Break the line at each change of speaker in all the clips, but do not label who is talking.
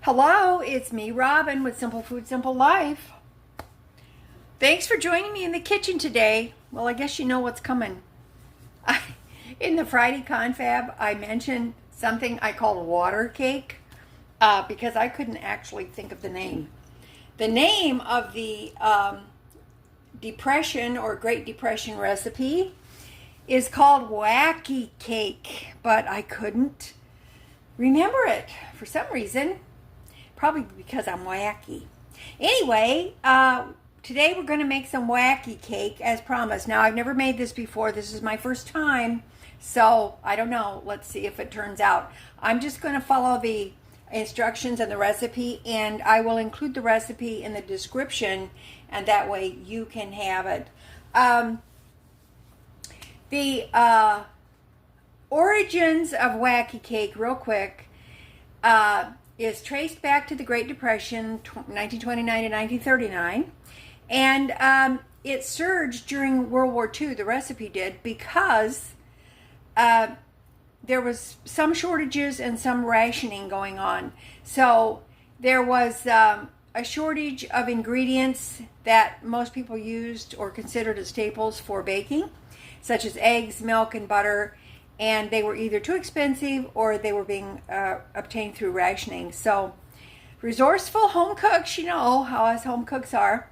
Hello, it's me, Robin, with Simple Food, Simple Life. Thanks for joining me in the kitchen today. Well, I guess you know what's coming. In the Friday confab, I mentioned something I called water cake because I couldn't actually think of the name. The name of the Depression or Great Depression recipe is called Wacky Cake, but I couldn't remember it for some reason. Probably because I'm wacky. Anyway, today we're going to make some wacky cake as promised. Now, I've never made this before. This is my first time. So, I don't know. Let's see if it turns out. I'm just going to follow the instructions and the recipe, and I will include the recipe in the description, and that way you can have it. The origins of wacky cake, real quick, is traced back to the Great Depression, 1929 to 1939, and it surged during World War II, the recipe did, because there was some shortages and some rationing going on. So there was a shortage of ingredients that most people used or considered as staples for baking, such as eggs, milk, and butter. And they were either too expensive or they were being obtained through rationing. So resourceful home cooks, you know how us home cooks are,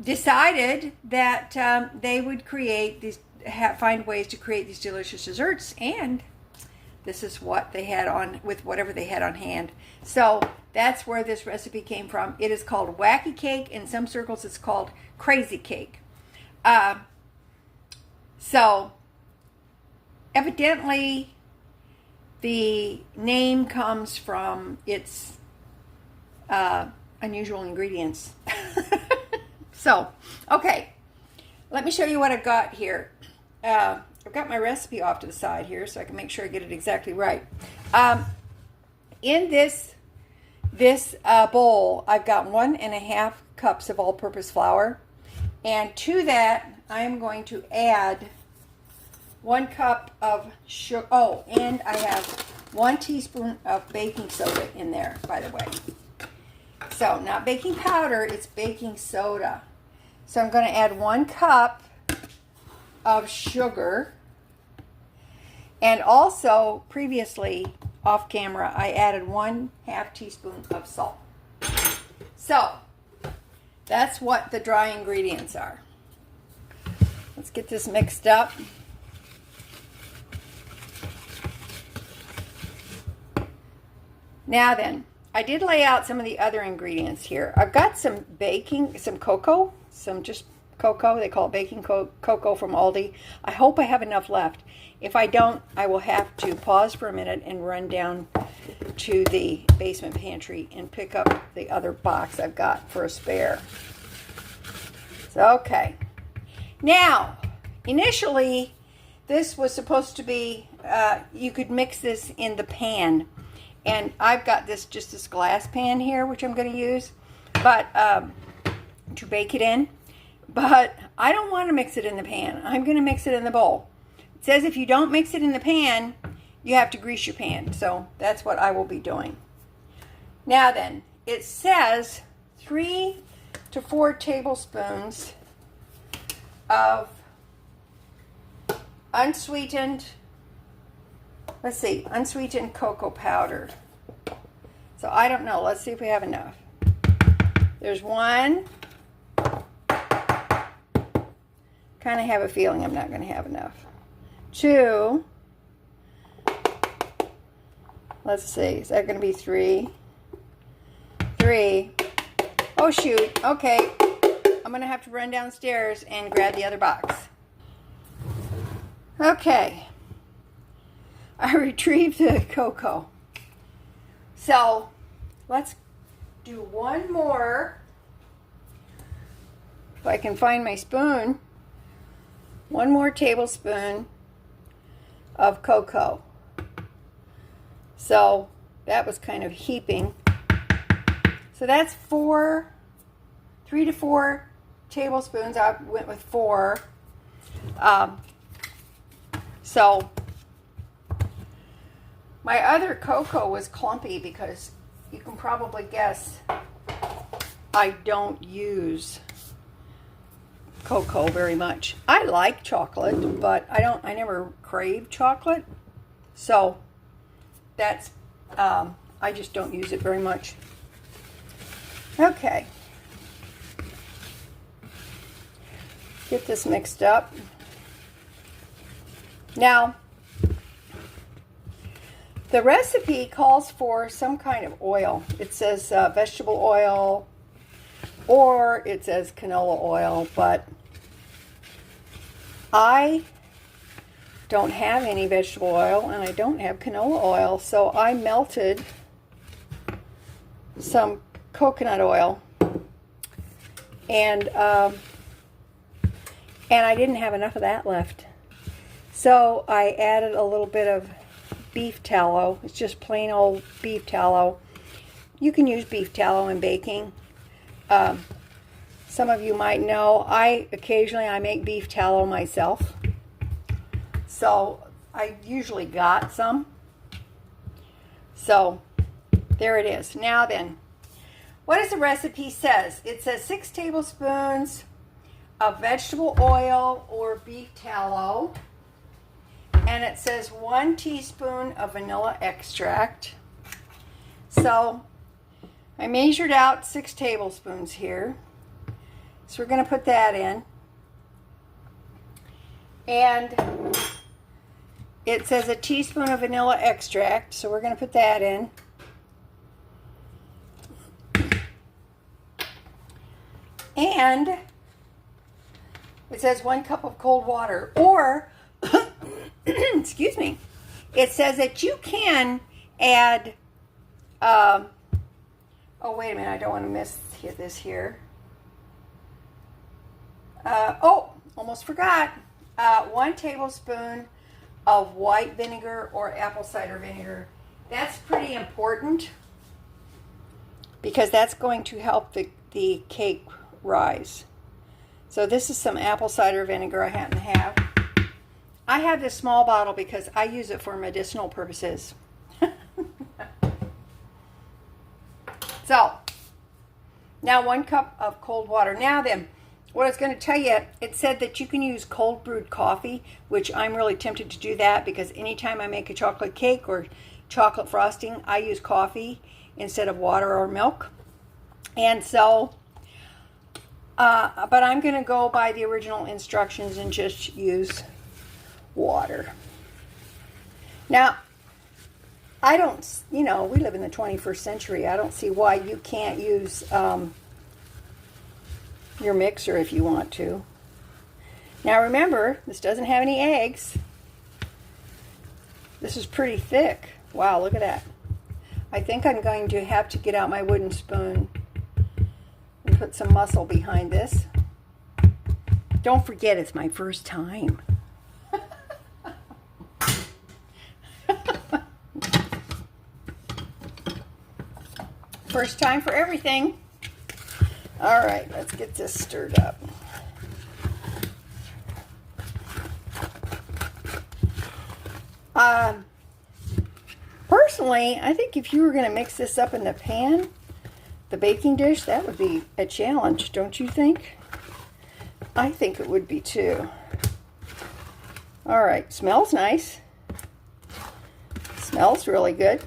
decided that they would create these, find ways to create these delicious desserts. And this is what they had on, with whatever they had on hand. So that's where this recipe came from. It is called Wacky Cake. In some circles, it's called Crazy Cake. So evidently, the name comes from its unusual ingredients. So, okay, let me show you what I've got here. I've got my recipe off to the side here so I can make sure I get it exactly right. In this bowl, I've got 1.5 cups of all-purpose flour, and to that, I'm going to add 1 cup of sugar. Oh, and I have 1 teaspoon of baking soda in there, by the way. So, not baking powder, it's baking soda. So, I'm going to add 1 cup of sugar. And also, previously, off camera, I added 1/2 teaspoon of salt. So, that's what the dry ingredients are. Let's get this mixed up. Now then, I did lay out some of the other ingredients here. I've got some cocoa, just cocoa. They call it baking cocoa from Aldi. I hope I have enough left. If I don't, I will have to pause for a minute and run down to the basement pantry and pick up the other box I've got for a spare. So, okay. Now, initially, this was supposed to be, you could mix this in the pan. And I've got just this glass pan here, which I'm going to use, but to bake it in. But I don't want to mix it in the pan. I'm going to mix it in the bowl. It says if you don't mix it in the pan, you have to grease your pan. So that's what I will be doing. Now then, it says 3 to 4 tablespoons of unsweetened cocoa powder. So I don't know. Let's see if we have enough. There's 1. Kind of have a feeling I'm not going to have enough. 2. Let's see. Is that going to be 3? 3. Oh, shoot. Okay. I'm going to have to run downstairs and grab the other box. Okay. I retrieved the cocoa. So, let's do 1 more. If I can find my spoon. 1 more tablespoon of cocoa. So, that was kind of heaping. So, that's 3 to 4 tablespoons. I went with 4. So, My other cocoa was clumpy because you can probably guess I don't use cocoa very much. I like chocolate, but I never crave chocolate. So that's, I just don't use it very much. Okay. Get this mixed up. Now, the recipe calls for some kind of oil. It says vegetable oil, or it says canola oil, but I don't have any vegetable oil and I don't have canola oil, so I melted some coconut oil, and I didn't have enough of that left. So I added a little bit of beef tallow. It's just plain old beef tallow. You can use beef tallow in baking. Some of you might know, occasionally I make beef tallow myself. So I usually got some. So there it is. Now then, what does the recipe says? It says 6 tablespoons of vegetable oil or beef tallow. And it says 1 teaspoon of vanilla extract. So I measured out 6 tablespoons here. So we're going to put that in. And it says a teaspoon of vanilla extract. So we're going to put that in. And it says 1 cup of cold water. Or, excuse me, it says that you can add, oh, wait a minute, I don't want to miss this here. Oh, almost forgot. 1 tablespoon of white vinegar or apple cider vinegar. That's pretty important because that's going to help the cake rise. So this is some apple cider vinegar I happen to have. I have this small bottle because I use it for medicinal purposes. So, now 1 cup of cold water. Now then, what I was going to tell you, it said that you can use cold brewed coffee, which I'm really tempted to do that because anytime I make a chocolate cake or chocolate frosting, I use coffee instead of water or milk. And so, but I'm going to go by the original instructions and just use water. Now, I don't, we live in the 21st century. I don't see why you can't use your mixer if you want to. Now remember, this doesn't have any eggs. This is pretty thick. Wow, look at that. I think I'm going to have to get out my wooden spoon and put some muscle behind this. Don't forget, it's my first time. First time for everything. All right, let's get this stirred up. Personally, I think if you were going to mix this up in the pan, the baking dish, that would be a challenge, don't you think? I think it would be too. All right, smells nice. Smells really good.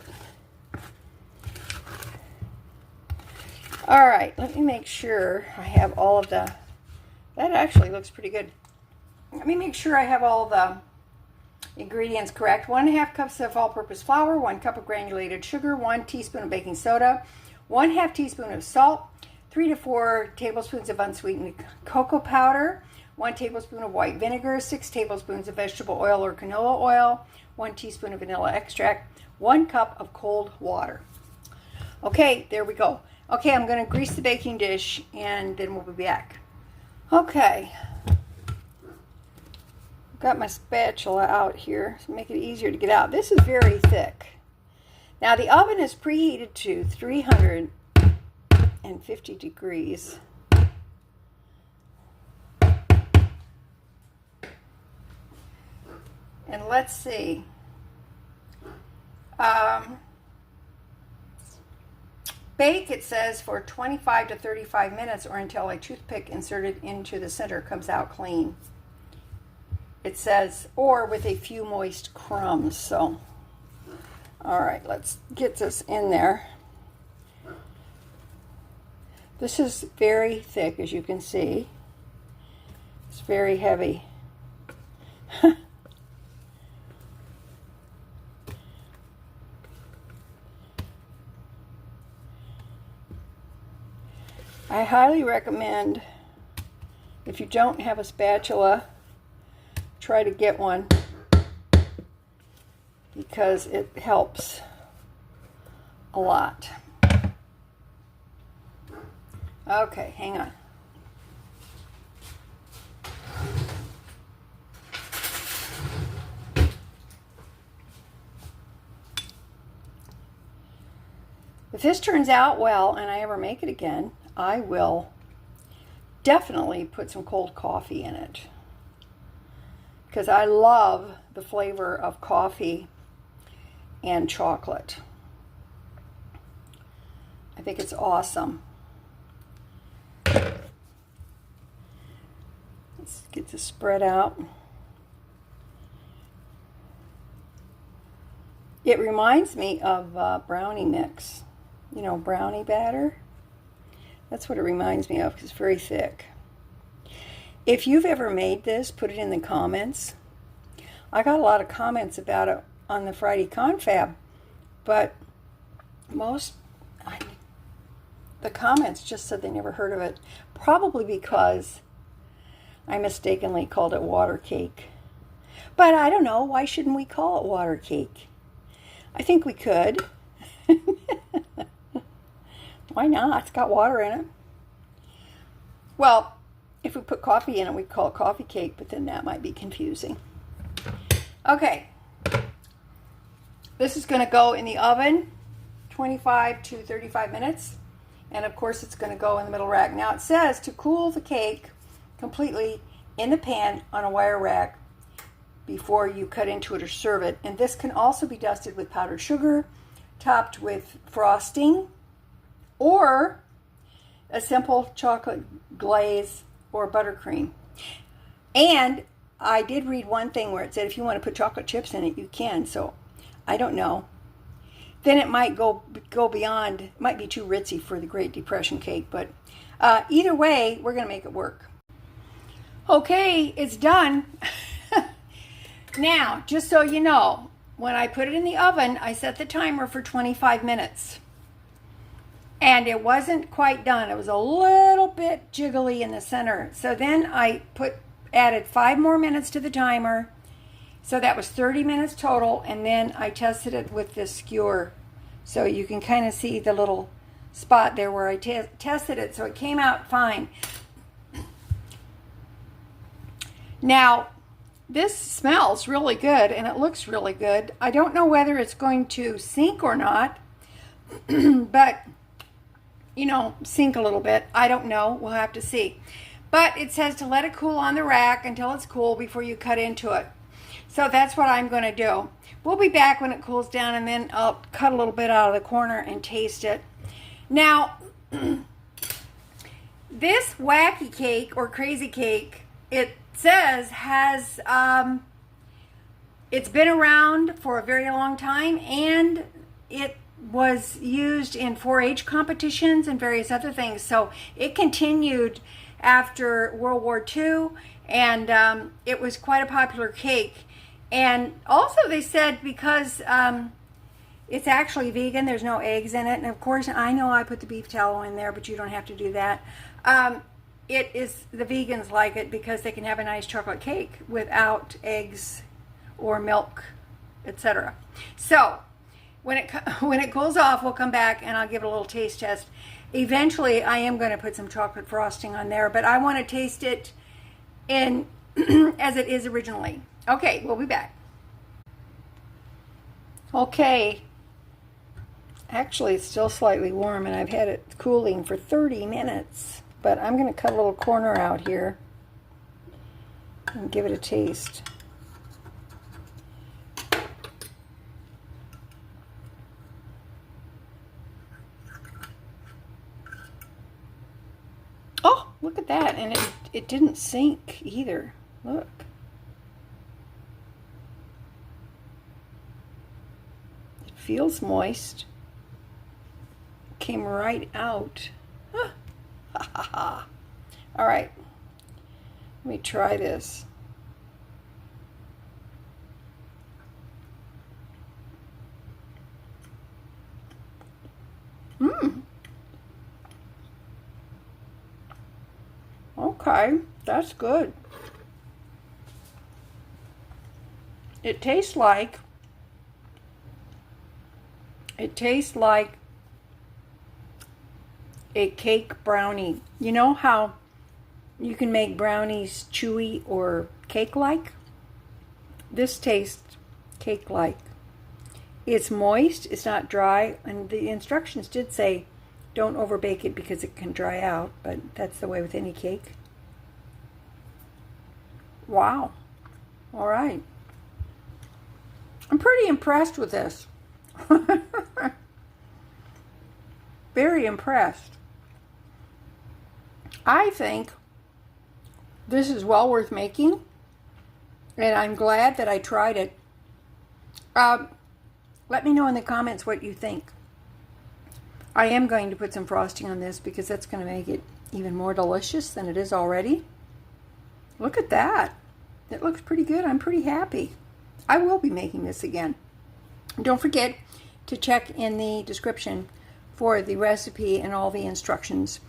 All right, let me make sure I have all of the, that actually looks pretty good. Let me make sure I have all the ingredients correct. 1.5 cups of all-purpose flour, 1 cup of granulated sugar, 1 teaspoon of baking soda, 1/2 teaspoon of salt, 3 to 4 tablespoons of unsweetened cocoa powder, 1 tablespoon of white vinegar, 6 tablespoons of vegetable oil or canola oil, 1 teaspoon of vanilla extract, 1 cup of cold water. Okay, there we go. Okay, I'm going to grease the baking dish and then we'll be back. Okay. Got my spatula out here to make it easier to get out. This is very thick. Now the oven is preheated to 350 degrees. And let's see. Bake, it says, for 25 to 35 minutes or until a toothpick inserted into the center comes out clean. It says, or with a few moist crumbs. So, all right, let's get this in there. This is very thick, as you can see. It's very heavy. I highly recommend, if you don't have a spatula, try to get one, because it helps a lot. Okay, hang on. If this turns out well and I ever make it again, I will definitely put some cold coffee in it, because I love the flavor of coffee and chocolate. I think it's awesome. Let's get this spread out. It reminds me of brownie mix. You know, brownie batter. That's what it reminds me of, because it's very thick. If you've ever made this, put it in the comments. I got a lot of comments about it on the Friday Confab, but the comments just said they never heard of it, probably because I mistakenly called it water cake. But I don't know, why shouldn't we call it water cake? I think we could. Why not? It's got water in it. Well, if we put coffee in it, we'd call it coffee cake, but then that might be confusing. Okay. This is going to go in the oven 25 to 35 minutes. And of course, it's going to go in the middle rack. Now, it says to cool the cake completely in the pan on a wire rack before you cut into it or serve it. And this can also be dusted with powdered sugar, topped with frosting, or a simple chocolate glaze or buttercream. And I did read one thing where it said if you want to put chocolate chips in it, you can. So I don't know. Then it might go beyond, it might be too ritzy for the Great Depression cake. But either way, we're going to make it work. Okay, it's done. Now, just so you know, when I put it in the oven, I set the timer for 25 minutes. And it wasn't quite done. It was a little bit jiggly in the center. So then I added 5 more minutes to the timer. So that was 30 minutes total. And then I tested it with this skewer. So you can kind of see the little spot there where I tested it. So it came out fine. Now, this smells really good and it looks really good. I don't know whether it's going to sink or not. But you know, sink a little bit. I don't know. We'll have to see. But it says to let it cool on the rack until it's cool before you cut into it. So that's what I'm going to do. We'll be back when it cools down, and then I'll cut a little bit out of the corner and taste it. Now, this Wacky Cake or Crazy Cake, it says has, it's been around for a very long time, and it was used in 4-H competitions and various other things. So it continued after World War II, and it was quite a popular cake. And also they said because it's actually vegan, there's no eggs in it. And of course, I know I put the beef tallow in there, but you don't have to do that. It is, the vegans like it because they can have a nice chocolate cake without eggs or milk, etc. So when it cools off, we'll come back and I'll give it a little taste test. Eventually, I am going to put some chocolate frosting on there, but I want to taste it in as it is originally. Okay, we'll be back. Okay. Actually, it's still slightly warm, and I've had it cooling for 30 minutes. But I'm going to cut a little corner out here and give it a taste. look at that. And it didn't sink either. Look. It feels moist. Came right out. Huh. Ha ha ha. All right. Let me try this. Okay, that's good. It tastes like a cake brownie. You know how you can make brownies chewy or cake-like? This tastes cake-like. It's moist, it's not dry, and the instructions did say don't overbake it because it can dry out, but that's the way with any cake. Wow. All right. I'm pretty impressed with this. Very impressed. I think this is well worth making, and I'm glad that I tried it. Let me know in the comments what you think. I am going to put some frosting on this because that's going to make it even more delicious than it is already. Look at that. It looks pretty good. I'm pretty happy. I will be making this again. Don't forget to check in the description for the recipe and all the instructions,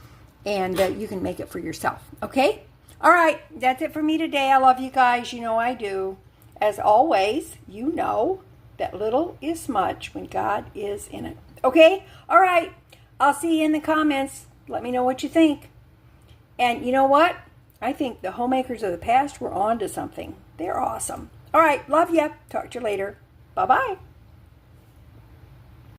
and you can make it for yourself. Okay? All right. That's it for me today. I love you guys. You know I do. As always, you know that little is much when God is in it. Okay? All right. I'll see you in the comments. Let me know what you think. And you know what? I think the homemakers of the past were on to something. They're awesome. All right. Love ya. Talk to you later. Bye-bye.